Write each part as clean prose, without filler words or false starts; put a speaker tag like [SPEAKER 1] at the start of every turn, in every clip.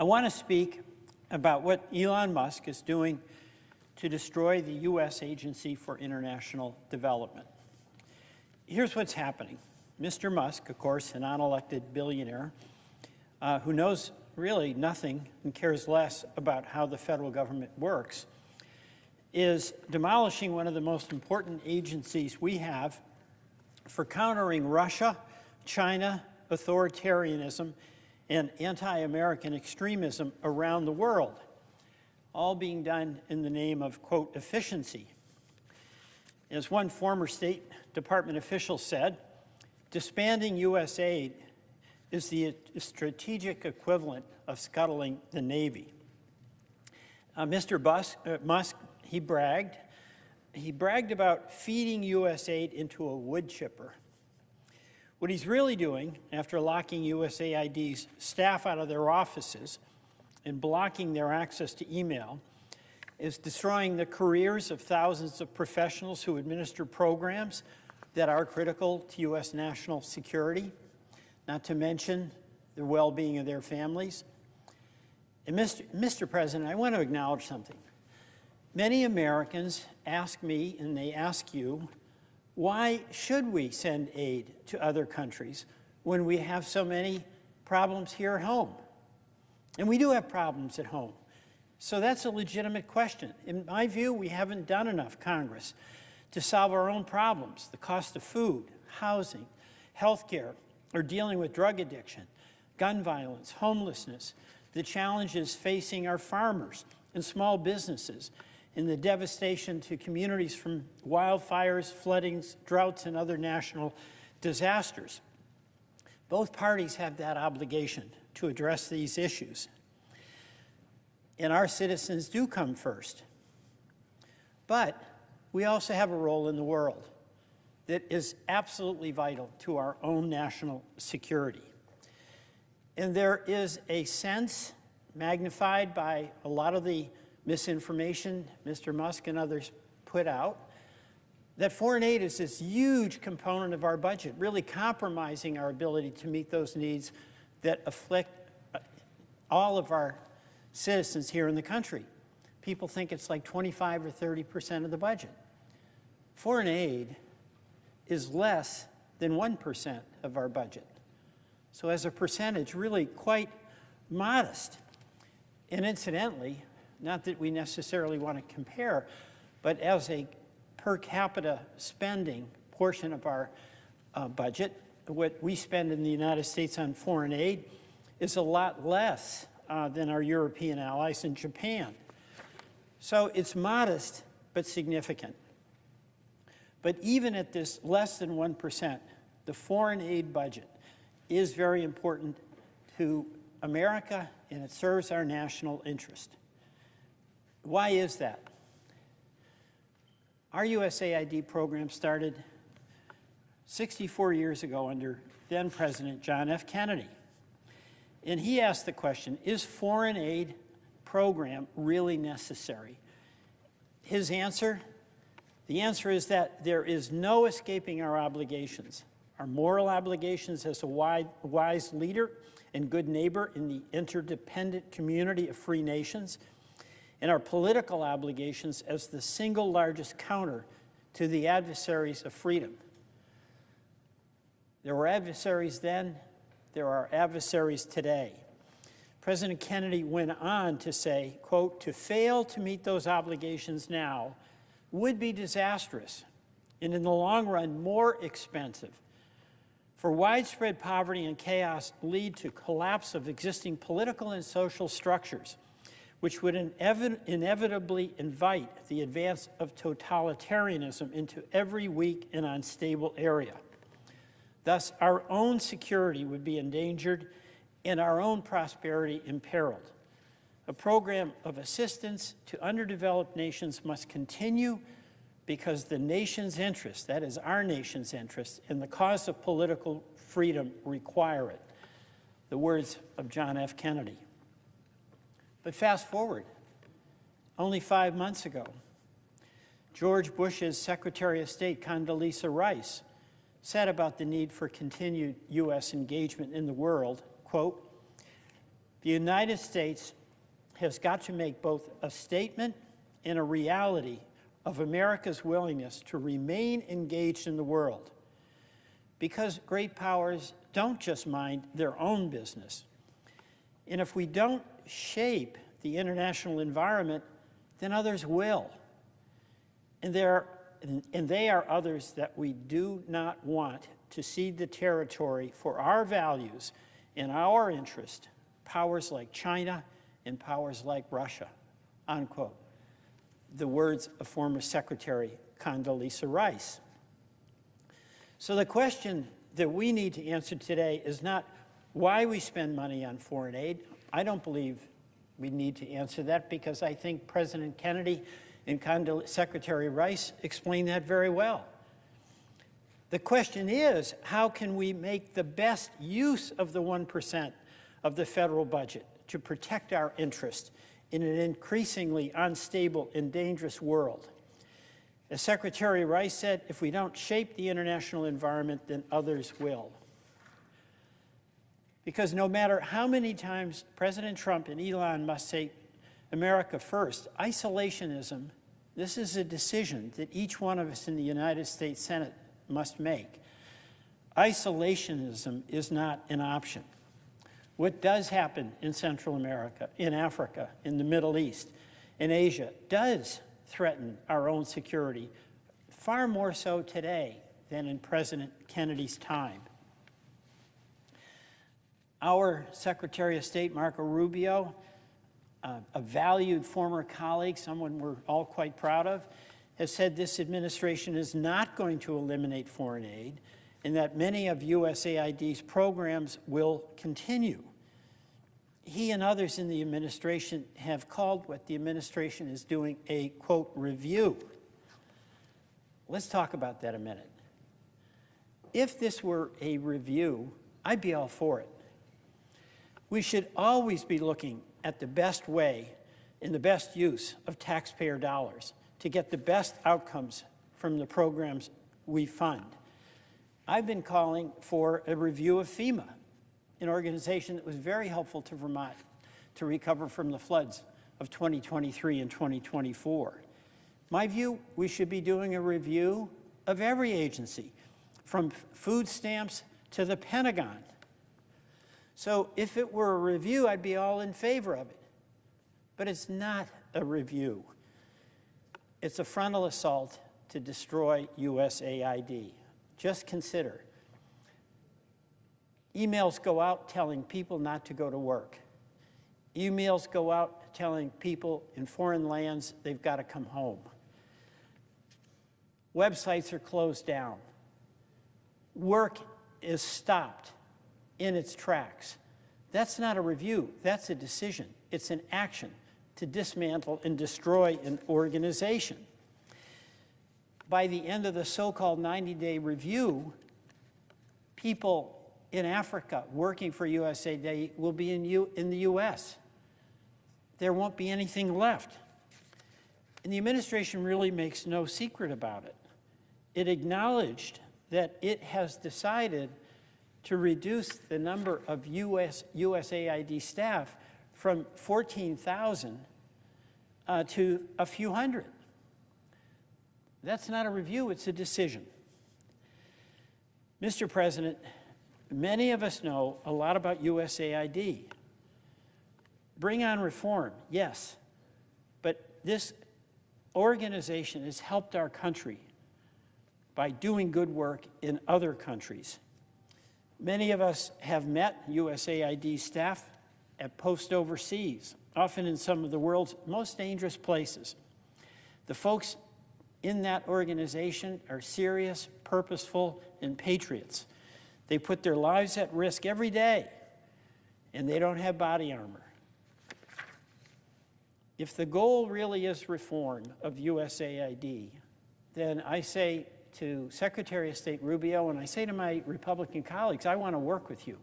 [SPEAKER 1] I want to speak about what Elon Musk is doing to destroy the U.S. Agency for International Development. Here's what's happening. Mr. Musk, of course, an unelected billionaire who knows really nothing and cares less about how the federal government works, is demolishing one of the most important agencies we have for countering Russia, China, authoritarianism, and anti-American extremism around the world, all being done in the name of, quote, efficiency. As one former State Department official said, disbanding USAID is the strategic equivalent of scuttling the Navy. Mr. Musk, he bragged about feeding USAID into a wood chipper. What he's really doing, after locking USAID's staff out of their offices and blocking their access to email, is destroying the careers of thousands of professionals who administer programs that are critical to U.S. national security, not to mention the well-being of their families. And Mr. President, I want to acknowledge something. Many Americans ask me, and they ask you, why should we send aid to other countries when we have so many problems here at home? And we do have problems at home. So that's a legitimate question. In my view, we haven't done enough, Congress, to solve our own problems, the cost of food, housing, health care, or dealing with drug addiction, gun violence, homelessness, the challenges facing our farmers and small businesses, and the devastation to communities from wildfires, floodings, droughts, and other national disasters. Both parties have that obligation to address these issues. And our citizens do come first. But we also have a role in the world that is absolutely vital to our own national security. And there is a sense, magnified by a lot of the misinformation Mr. Musk and others put out, that foreign aid is this huge component of our budget, really compromising our ability to meet those needs that afflict all of our citizens here in the country. People think it's like 25 or 30% of the budget. Foreign aid is less than 1% of our budget. So as a percentage, really quite modest. And incidentally, not that we necessarily want to compare, but as a per capita spending portion of our budget, what we spend in the United States on foreign aid is a lot less than our European allies and Japan. So it's modest, but significant. But even at this less than 1%, the foreign aid budget is very important to America, and it serves our national interest. Why is that? Our USAID program started 64 years ago under then President John F. Kennedy. And he asked the question, is foreign aid program really necessary? His answer? The answer is that there is no escaping our obligations, our moral obligations as a wise leader and good neighbor in the interdependent community of free nations, and our political obligations as the single largest counter to the adversaries of freedom. There were adversaries then, there are adversaries today. President Kennedy went on to say, quote, to fail to meet those obligations now would be disastrous and in the long run more expensive. For widespread poverty and chaos lead to collapse of existing political and social structures, which would inevitably invite the advance of totalitarianism into every weak and unstable area. Thus, our own security would be endangered and our own prosperity imperiled. A program of assistance to underdeveloped nations must continue because the nation's interest, that is our nation's interest, and the cause of political freedom require it. The words of John F. Kennedy. But fast forward, only 5 months ago, George Bush's Secretary of State, Condoleezza Rice, said about the need for continued U.S. engagement in the world, quote, The United States has got to make both a statement and a reality of America's willingness to remain engaged in the world, because great powers don't just mind their own business. And if we don't shape the international environment, then others will. And they are others that we do not want to cede the territory for our values and our interest, powers like China and powers like Russia, unquote. The words of former Secretary Condoleezza Rice. So the question that we need to answer today is not why we spend money on foreign aid. I don't believe we need to answer that, because I think President Kennedy and Secretary Rice explained that very well. The question is, how can we make the best use of the 1% of the federal budget to protect our interests in an increasingly unstable and dangerous world? As Secretary Rice said, if we don't shape the international environment, then others will. Because no matter how many times President Trump and Elon Musk say America first, isolationism, this is a decision that each one of us in the United States Senate must make. Isolationism is not an option. What does happen in Central America, in Africa, in the Middle East, in Asia, does threaten our own security, far more so today than in President Kennedy's time. Our Secretary of State, Marco Rubio, a valued former colleague, someone we're all quite proud of, has said this administration is not going to eliminate foreign aid and that many of USAID's programs will continue. He and others in the administration have called what the administration is doing a, quote, review. Let's talk about that a minute. If this were a review, I'd be all for it. We should always be looking at the best way and the best use of taxpayer dollars to get the best outcomes from the programs we fund. I've been calling for a review of FEMA, an organization that was very helpful to Vermont to recover from the floods of 2023 and 2024. My view, we should be doing a review of every agency, from food stamps to the Pentagon. So if it were a review, I'd be all in favor of it. But it's not a review. It's a frontal assault to destroy USAID. Just consider. Emails go out telling people not to go to work. Emails go out telling people in foreign lands they've got to come home. Websites are closed down. Work is stopped in its tracks. That's not a review, that's a decision. It's an action to dismantle and destroy an organization. By the end of the so-called 90-day review, people in Africa working for USAID will be in the US. There won't be anything left. And the administration really makes no secret about it. It acknowledged that it has decided to reduce the number of USAID staff from 14,000 to a few hundred. That's not a review, it's a decision. Mr. President, many of us know a lot about USAID. Bring on reform, yes, but this organization has helped our country by doing good work in other countries. Many of us have met USAID staff at posts overseas, often in some of the world's most dangerous places. The folks in that organization are serious, purposeful, and patriots. They put their lives at risk every day, and they don't have body armor. If the goal really is reform of USAID, then I say to Secretary of State Rubio, and I say to my Republican colleagues, I want to work with you.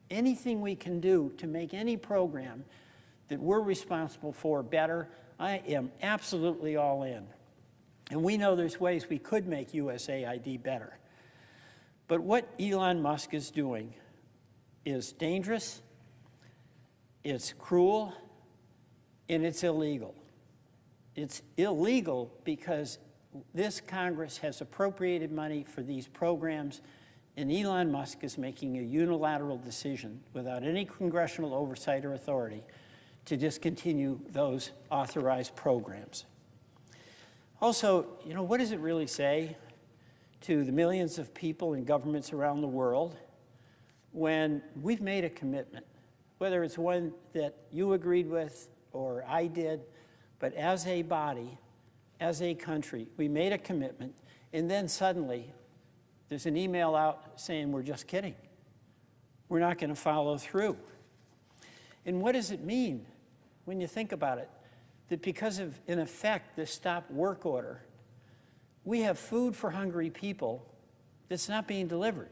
[SPEAKER 1] Anything we can do to make any program that we're responsible for better, I am absolutely all in. And we know there's ways we could make USAID better. But what Elon Musk is doing is dangerous, It's cruel, and it's illegal. It's illegal because this Congress has appropriated money for these programs, and Elon Musk is making a unilateral decision without any congressional oversight or authority to discontinue those authorized programs. Also, you know, what does it really say to the millions of people in governments around the world when we've made a commitment, whether it's one that you agreed with or I did, but as a body, as a country, we made a commitment, and then suddenly there's an email out saying we're just kidding. We're not going to follow through. And what does it mean when you think about it? That because of, in effect, this stop work order, we have food for hungry people that's not being delivered.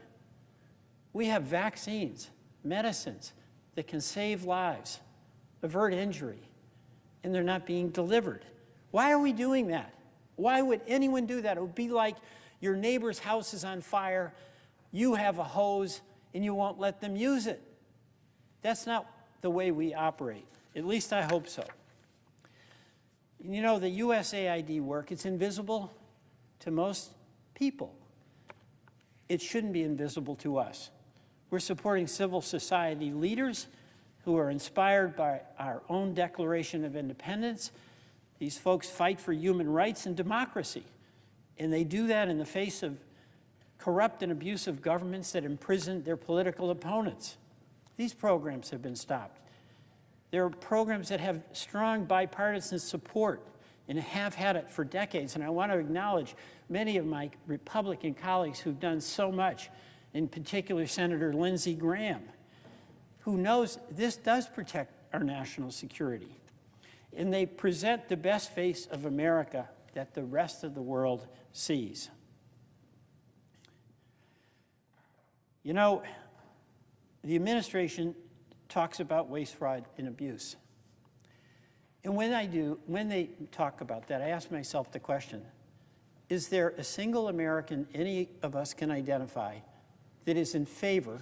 [SPEAKER 1] We have vaccines, medicines that can save lives, avert injury, and they're not being delivered. Why are we doing that? Why would anyone do that? It would be like your neighbor's house is on fire, you have a hose, and you won't let them use it. That's not the way we operate. At least I hope so. You know, the USAID work, it's invisible to most people. It shouldn't be invisible to us. We're supporting civil society leaders who are inspired by our own Declaration of Independence. These folks fight for human rights and democracy, and they do that in the face of corrupt and abusive governments that imprison their political opponents. These programs have been stopped. There are programs that have strong bipartisan support and have had it for decades, and I want to acknowledge many of my Republican colleagues who've done so much, in particular Senator Lindsey Graham, who knows this does protect our national security. And they present the best face of America that the rest of the world sees. You know, the administration talks about waste, fraud, and abuse. And when they talk about that, I ask myself the question, is there a single American any of us can identify that is in favor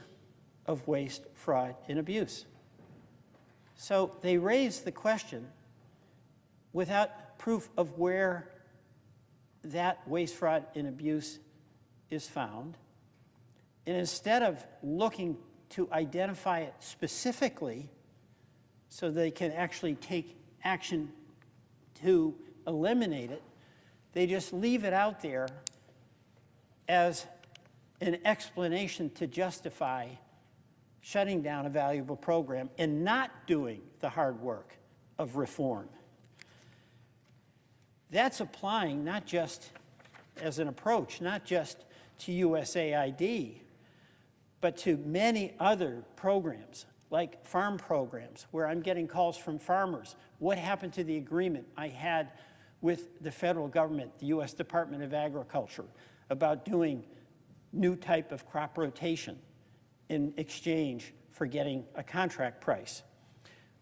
[SPEAKER 1] of waste, fraud, and abuse? So they raise the question without proof of where that waste, fraud, and abuse is found. And instead of looking to identify it specifically so they can actually take action to eliminate it, they just leave it out there as an explanation to justify shutting down a valuable program and not doing the hard work of reform. That's applying not just as an approach, not just to USAID, but to many other programs, like farm programs, where I'm getting calls from farmers. What happened to the agreement I had with the federal government, the U.S. Department of Agriculture, about doing new type of crop rotation in exchange for getting a contract price?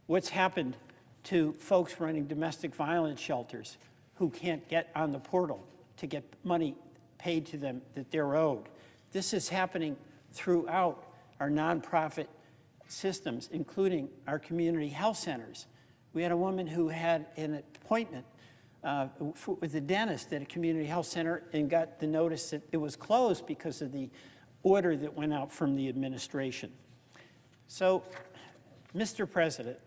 [SPEAKER 1] What's happened to folks running domestic violence shelters who can't get on the portal to get money paid to them that they're owed? This is happening throughout our nonprofit systems, including our community health centers. We had a woman who had an appointment with a dentist at a community health center and got the notice that it was closed because of the order that went out from the administration. So, Mr. President,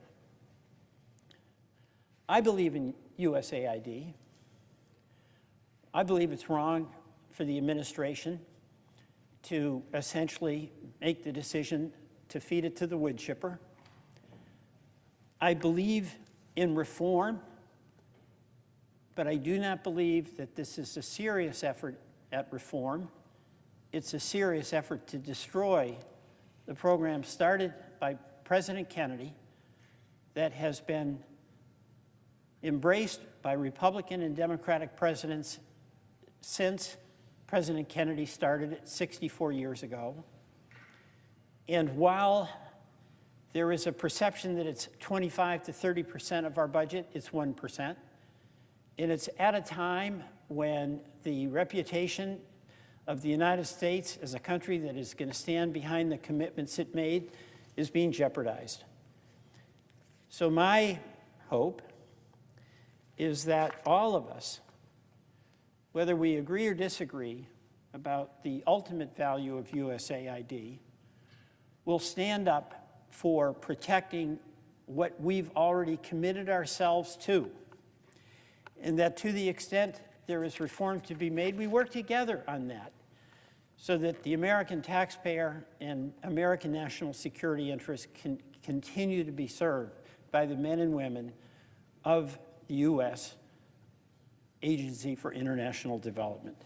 [SPEAKER 1] I believe in USAID. I believe it's wrong for the administration to essentially make the decision to feed it to the wood chipper. I believe in reform, but I do not believe that this is a serious effort at reform. It's a serious effort to destroy the program started by President Kennedy that has been embraced by Republican and Democratic presidents since President Kennedy started it 64 years ago. And while there is a perception that it's 25 to 30% of our budget, it's 1%. And it's at a time when the reputation of the United States as a country that is going to stand behind the commitments it made is being jeopardized. So my hope is that all of us, whether we agree or disagree about the ultimate value of USAID, will stand up for protecting what we've already committed ourselves to. And that to the extent there is reform to be made, we work together on that so that the American taxpayer and American national security interests can continue to be served by the men and women of the U.S. Agency for International Development.